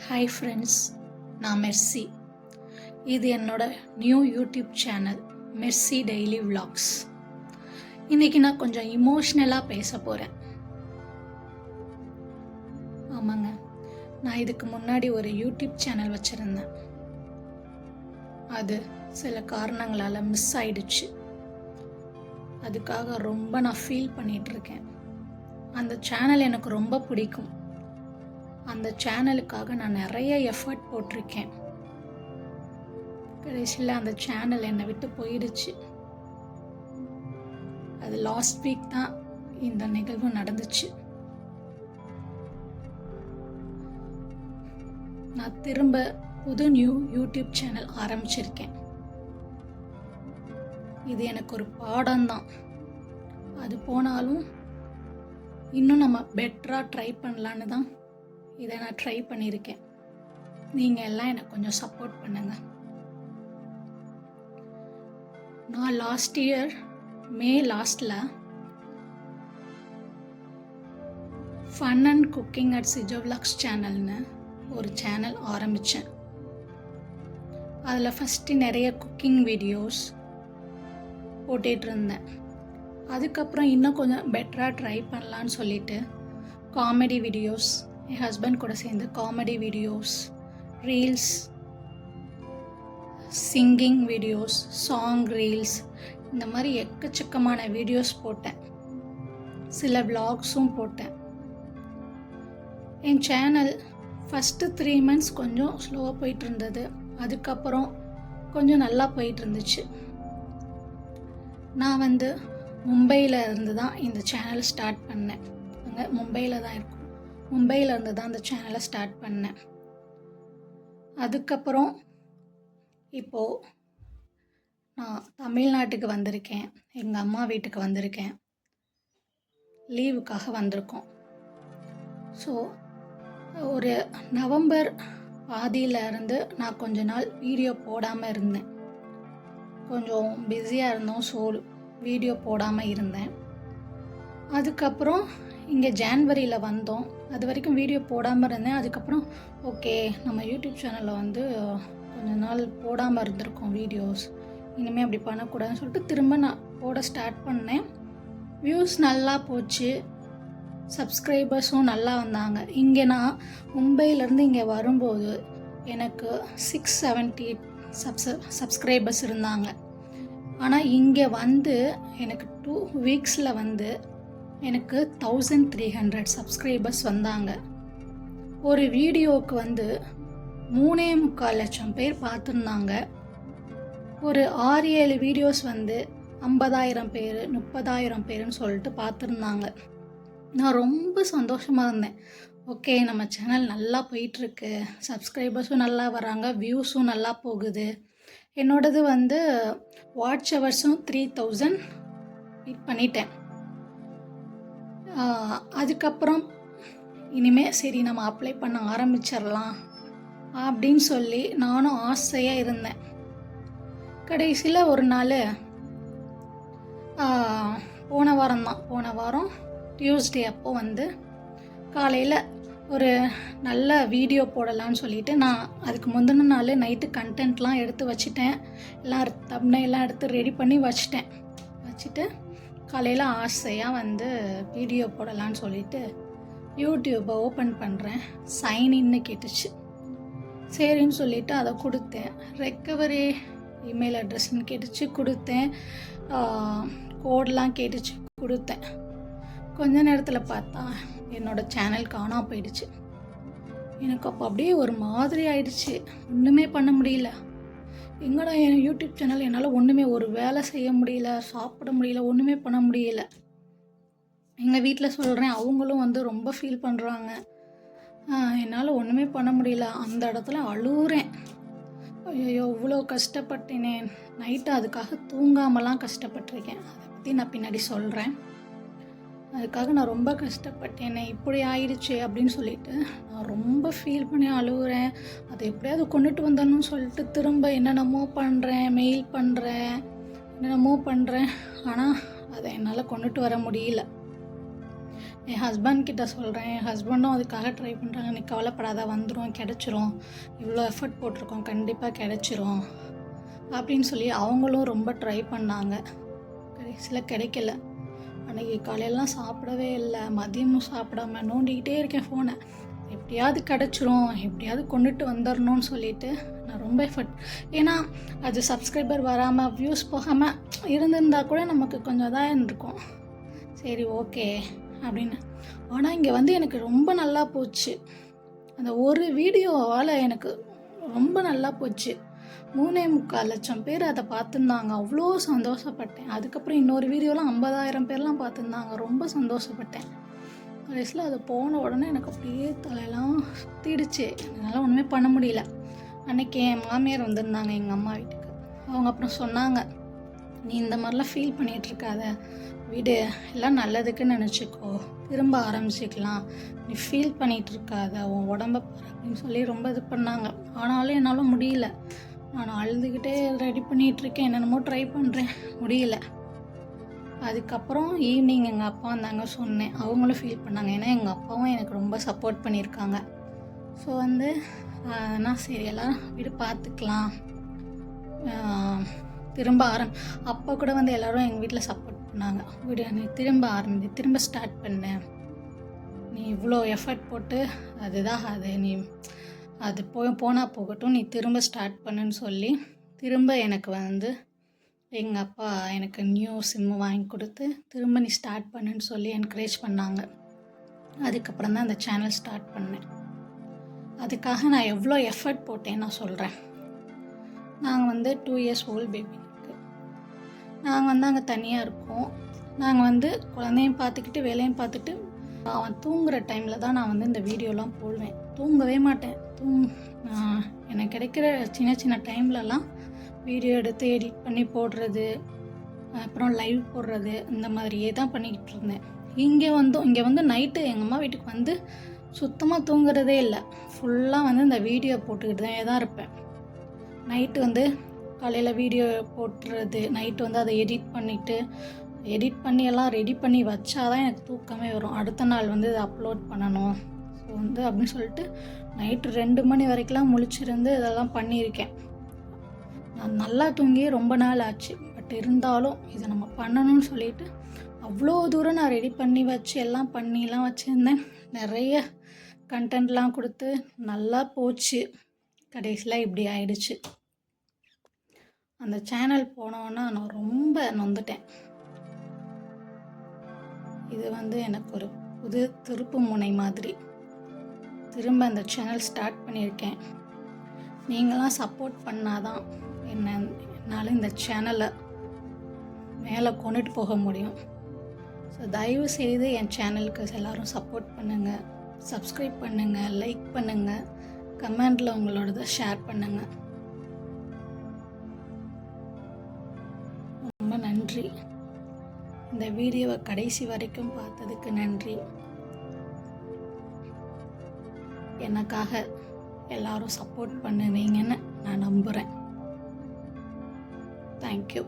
Hi friends, நான் Mercy. இது என்னோட new YouTube channel Mercy daily vlogs. இன்றைக்கி நான் கொஞ்சம் இமோஷ்னலாக பேச போகிறேன். ஆமாங்க, நான் இதுக்கு முன்னாடி ஒரு யூடியூப் சேனல் வச்சுருந்தேன். அது சில காரணங்களால் மிஸ் ஆயிடுச்சு. அதுக்காக ரொம்ப நான் ஃபீல் பண்ணிகிட்ருக்கேன். அந்த சேனல் எனக்கு ரொம்ப பிடிக்கும். அந்த சேனலுக்காக நான் நிறைய எஃபர்ட் போட்டிருக்கேன். கடைசியில் அந்த சேனல் என்னை விட்டு போயிடுச்சு. அது லாஸ்ட் வீக் தான் இந்த நிகழ்வு நடந்துச்சு. நான் திரும்ப புது நியூ யூடியூப் சேனல் ஆரம்பிச்சிருக்கேன். இது எனக்கு ஒரு பாடம்தான். அது போனாலும் இன்னும் நம்ம பெட்டராக ட்ரை பண்ணலான்னு தான் இதை நான் ட்ரை பண்ணியிருக்கேன். நீங்கள் எல்லாம் எனக்கு கொஞ்சம் சப்போர்ட் பண்ணுங்கள். நான் லாஸ்ட் இயர் மே லாஸ்ட்டில் fun and cooking at Sijo vlogs சேனல்னு ஒரு சேனல் ஆரம்பித்தேன். அதில் ஃபஸ்ட்டு நிறைய குக்கிங் வீடியோஸ் போட்டுட்ருந்தேன். அதுக்கப்புறம் இன்னும் கொஞ்சம் பெட்டராக ட்ரை பண்ணலான்னு சொல்லிட்டு காமெடி வீடியோஸ், என் ஹஸ்பண்ட் கூட சேர்ந்து comedy videos, reels, singing videos, song reels, இந்த மாதிரி எக்கச்சக்கமான வீடியோஸ் போட்டேன். சில விலாக்ஸும் போட்டேன். என் சேனல் ஃபஸ்ட்டு 3 months கொஞ்சம் ஸ்லோவாக போயிட்டு இருந்தது. அதுக்கப்புறம் கொஞ்சம் நல்லா போயிட்டு இருந்துச்சு. நான் மும்பையில் இருந்து தான் இந்த சேனல் ஸ்டார்ட் பண்ணேன். அங்கே மும்பையில் தான் இருக்கும். மும்பையில் இருந்து தான் அந்த சேனலை ஸ்டார்ட் பண்ணேன். அதுக்கப்புறம் இப்போது நான் தமிழ்நாட்டுக்கு வந்திருக்கேன். எங்கள் அம்மா வீட்டுக்கு வந்திருக்கேன். லீவுக்காக வந்திருக்கோம். ஸோ ஒரு நவம்பர் பாதியில் இருந்து நான் கொஞ்ச நாள் வீடியோ போடாமல் இருந்தேன். கொஞ்சம் பிஸியாக இருந்தோம். ஸோ வீடியோ போடாமல் இருந்தேன். அதுக்கப்புறம் இங்கே ஜான்வரியில் வந்தோம். அது வரைக்கும் வீடியோ போடாமல் இருந்தேன். அதுக்கப்புறம் ஓகே, நம்ம யூடியூப் சேனலில் கொஞ்ச நாள் போடாமல் இருந்திருக்கோம் வீடியோஸ், இனிமேல் அப்படி பண்ணக்கூடாதுன்னு சொல்லிட்டு திரும்ப நான் போட ஸ்டார்ட் பண்ணேன். வியூஸ் நல்லா போச்சு, சப்ஸ்கிரைபர்ஸும் நல்லா வந்தாங்க. இங்கே நான் மும்பையிலேருந்து இங்கே வரும்போது எனக்கு 670 சப்ஸ்கிரைபர்ஸ் இருந்தாங்க. ஆனால் இங்கே எனக்கு 2 weeksல எனக்கு 1300 சப்ஸ்கிரைபர்ஸ் வந்தாங்க. ஒரு வீடியோவுக்கு 3.25 லட்சம் பேர் பார்த்துருந்தாங்க. ஒரு 6-7 வீடியோஸ் 50,000 பேர் 30,000 பேருன்னு சொல்லிட்டு பார்த்துருந்தாங்க. நான் ரொம்ப சந்தோஷமாக இருந்தேன். ஓகே, நம்ம சேனல் நல்லா போயிட்டுருக்கு, சப்ஸ்கிரைபர்ஸும் நல்லா வராங்க, வியூஸும் நல்லா போகுது. என்னோடது வாட்ச் ஹவர்ஸும் 3000 ஹிட் பண்ணிட்டேன். அதுக்கப்புறம் இனிமேல் சரி நம்ம அப்ளை பண்ண ஆரம்பிச்சிடலாம் அப்படின்னு சொல்லி நானும் ஆசையாக இருந்தேன். கடைசியில் ஒரு நாள் போன வாரம் டியூஸ்டே அப்போ காலையில் ஒரு நல்ல வீடியோ போடலான்னு சொல்லிவிட்டு நான் அதுக்கு முந்தின நாள் நைட்டு கண்டென்ட்லாம் எடுத்து வச்சுட்டேன். எல்லாம் தம்ப்நெயிலாம் எடுத்து ரெடி பண்ணி வச்சுட்டு காலையில் ஆசையாக வீடியோ போடலான்னு சொல்லிட்டு யூடியூப்பை ஓப்பன் பண்ணுறேன். சைன்இன்னு கேட்டுச்சு. சரின்னு சொல்லிவிட்டு அதை கொடுத்தேன். ரெக்கவரி இமெயில் அட்ரஸ்ன்னு கேட்டுச்சு, கொடுத்தேன். கோடெலாம் கேட்டுச்சு, கொடுத்தேன். கொஞ்ச நேரத்தில் பார்த்தா என்னோடய சேனல் காணாம போயிடுச்சு. எனக்கு அப்போ அப்படியே ஒரு மாதிரி ஆயிடுச்சு. ஒன்றுமே பண்ண முடியல. எங்கடா என் யூடியூப் சேனல், என்னால் ஒன்றுமே ஒரு வேலை செய்ய முடியல, சாப்பிட முடியல, ஒன்றுமே பண்ண முடியல. எங்கள் வீட்டில் சொல்கிறேன், அவங்களும் ரொம்ப ஃபீல் பண்ணுறாங்க. என்னால் ஒன்றுமே பண்ண முடியல. அந்த இடத்துல அழுகுறேன். ஐயோ, இவ்வளோ கஷ்டப்பட்டேனே. நைட்டு அதுக்காக தூங்காமலாம் கஷ்டப்பட்டிருக்கேன். அதை பற்றி நான் பின்னாடி சொல்கிறேன். அதுக்காக நான் ரொம்ப கஷ்டப்பட்டேனே, இப்படி ஆயிடுச்சு அப்படின்னு சொல்லிட்டு நான் ரொம்ப ஃபீல் பண்ணி அழுகுறேன். அதை எப்படியாவது கொண்டுட்டு வந்தணும்னு சொல்லிட்டு திரும்ப என்னென்னமோ பண்ணுறேன், மெயில் பண்ணுறேன், என்னென்னமோ பண்ணுறேன். ஆனால் அதை என்னால் கொண்டுட்டு வர முடியல. என் ஹஸ்பண்ட் கிட்ட சொல்கிறேன். என் ஹஸ்பண்டும் அதுக்காக ட்ரை பண்ணுறாங்க. நீ கவலைப்படாத, வந்துடும், கிடச்சிரும், இவ்வளோ எஃபர்ட் போட்டிருக்கோம், கண்டிப்பாக கிடச்சிரும் அப்படின்னு சொல்லி அவங்களும் ரொம்ப ட்ரை பண்ணாங்க. கடைசியில் கிடைக்கல. அன்றைக்கி காலையிலலாம் சாப்பிடவே இல்லை, மதியமும் சாப்பிடாம நோண்டிக்கிட்டே இருக்கேன் ஃபோனை. எப்படியாவது கிடச்சிரும், எப்படியாவது கொண்டுட்டு வந்துடணும்னு சொல்லிட்டு நான் ரொம்ப எஃபர்ட். ஏன்னா அது சப்ஸ்கிரைபர் வராமல் வியூஸ் போகாமல் இருந்திருந்தால் கூட நமக்கு கொஞ்சம் தான் இருந்திருக்கும். சரி ஓகே அப்படின்னு. ஆனால் இங்கே வந்து எனக்கு ரொம்ப நல்லா போச்சு. அந்த ஒரு வீடியோவால் எனக்கு ரொம்ப நல்லா போச்சு. 3.25 லட்சம் பேர் அதை பார்த்துருந்தாங்க. அவ்வளோ சந்தோஷப்பட்டேன். அதுக்கப்புறம் இன்னொரு வீடியோலாம் 50,000 பேர்லாம் பார்த்துருந்தாங்க. ரொம்ப சந்தோஷப்பட்டேன். கடைசியில் அது போன உடனே எனக்கு அப்படியே தலையெல்லாம் சுற்றிடுச்சு. என்னால் ஒன்றுமே பண்ண முடியல. அன்றைக்கி என் மாமியார் வந்திருந்தாங்க எங்கள் அம்மா வீட்டுக்கு. அவங்க அப்புறம் சொன்னாங்க, நீ இந்த மாதிரிலாம் ஃபீல் பண்ணிகிட்ருக்காத, வீடு எல்லாம் நல்லதுக்குன்னு நினச்சிக்கோ, திரும்ப ஆரம்பிச்சிக்கலாம், நீ ஃபீல் பண்ணிகிட்ருக்காத, உன் உடம்ப பாரு அப்படின்னு சொல்லி ரொம்ப இது பண்ணாங்க. ஆனாலும் என்னால் முடியல. நான் அழுதுகிட்டே ரெடி பண்ணிகிட்ருக்கேன், என்னென்னமோ ட்ரை பண்ணுறேன், முடியல. அதுக்கப்புறம் ஈவினிங் எங்கள் அப்பா வந்தாங்க, சொன்னேன். அவங்களும் ஃபீல் பண்ணாங்க. ஏன்னா எங்கள் அப்பாவும் எனக்கு ரொம்ப சப்போர்ட் பண்ணியிருக்காங்க. ஸோ வந்து நான் சரி எல்லாம் வீடு பார்த்துக்கலாம், திரும்ப அப்போ கூட வந்து எல்லோரும் எங்கள் வீட்டில் சப்போர்ட் பண்ணாங்க. வீடு நீ திரும்ப ஸ்டார்ட் பண்ண, நீ இவ்வளோ எஃபர்ட் போட்டு அதுதான் அது, நீ அது போனால் போகட்டும், நீ திரும்ப ஸ்டார்ட் பண்ணுன்னு சொல்லி திரும்ப எனக்கு வந்து எங்கள் அப்பா எனக்கு நியூ சிம்மு வாங்கி கொடுத்து திரும்ப நீ ஸ்டார்ட் பண்ணுன்னு சொல்லி என்கரேஜ் பண்ணாங்க. அதுக்கப்புறம் தான் அந்த சேனல் ஸ்டார்ட் பண்ணேன். அதுக்காக நான் எவ்வளோ எஃபர்ட் போட்டேன்னு நான் சொல்கிறேன். நாங்கள் வந்து 2 years ஓல்டு பேபி இருக்குது. நாங்கள் வந்து அங்கே தனியாக இருக்கோம். நாங்கள் வந்து குழந்தையும் பார்த்துக்கிட்டு வேலையும் பார்த்துட்டு அவன் தூங்குகிற டைமில் தான் நான் வந்து இந்த வீடியோலாம் போடுவேன். தூங்கவே மாட்டேன். எனக்கு கிடைக்கிற சின்ன சின்ன டைம்லலாம் வீடியோ எடுத்து எடிட் பண்ணி போடுறது, அப்புறம் லைவ் போடுறது, இந்த மாதிரியே தான் பண்ணிக்கிட்டு இருந்தேன். இங்கே வந்து நைட்டு எங்கள் அம்மா வீட்டுக்கு வந்து சுத்தமாக தூங்குறதே இல்லை. ஃபுல்லாக வந்து இந்த வீடியோ போட்டுக்கிட்டு தான் இருப்பேன். நைட்டு வந்து காலையில் வீடியோ போட்டுறது, நைட்டு வந்து அதை எடிட் பண்ணி எல்லாம் ரெடி பண்ணி வச்சாதான் எனக்கு தூக்கமே வரும். அடுத்த நாள் வந்து இதை அப்லோட் பண்ணணும். ஸோ வந்து அப்படின்னு சொல்லிட்டு நைட்டு 2 மணி வரைக்கும்லாம் முழிச்சிருந்து இதெல்லாம் பண்ணியிருக்கேன். நான் நல்லா தூங்கி ரொம்ப நாள் ஆச்சு. பட் இருந்தாலும் இதை நம்ம பண்ணணும்னு சொல்லிட்டு அவ்வளோ தூரம் நான் ரெடி பண்ணி வச்சு எல்லாம் பண்ணிலாம் வச்சுருந்தேன். நிறைய கண்டென்ட்லாம் கொடுத்து நல்லா போச்சு. கடைசியில் இப்படி ஆயிடுச்சு. அந்த சேனல் போனோன்னா நான் ரொம்ப நொந்துட்டேன். இது வந்து எனக்கு ஒரு புது திருப்பு முனை மாதிரி. திரும்ப அந்த சேனல் ஸ்டார்ட் பண்ணியிருக்கேன். நீங்களாம் சப்போர்ட் பண்ணாதான் என்னால் இந்த சேனலை மேலே கொண்டுட்டு போக முடியும். ஸோ தயவு செய்து என் சேனலுக்கு எல்லோரும் சப்போர்ட் பண்ணுங்கள், சப்ஸ்கிரைப் பண்ணுங்கள், லைக் பண்ணுங்கள், கமெண்டில் உங்களோடதை ஷேர் பண்ணுங்கள். ரொம்ப நன்றி. இந்த வீடியோவை கடைசி வரைக்கும் பார்த்ததுக்கு நன்றி. எனக்காக எல்லாரும் சப்போர்ட் பண்ணுவீங்கன்னு நான் நம்புகிறேன். தேங்க்யூ.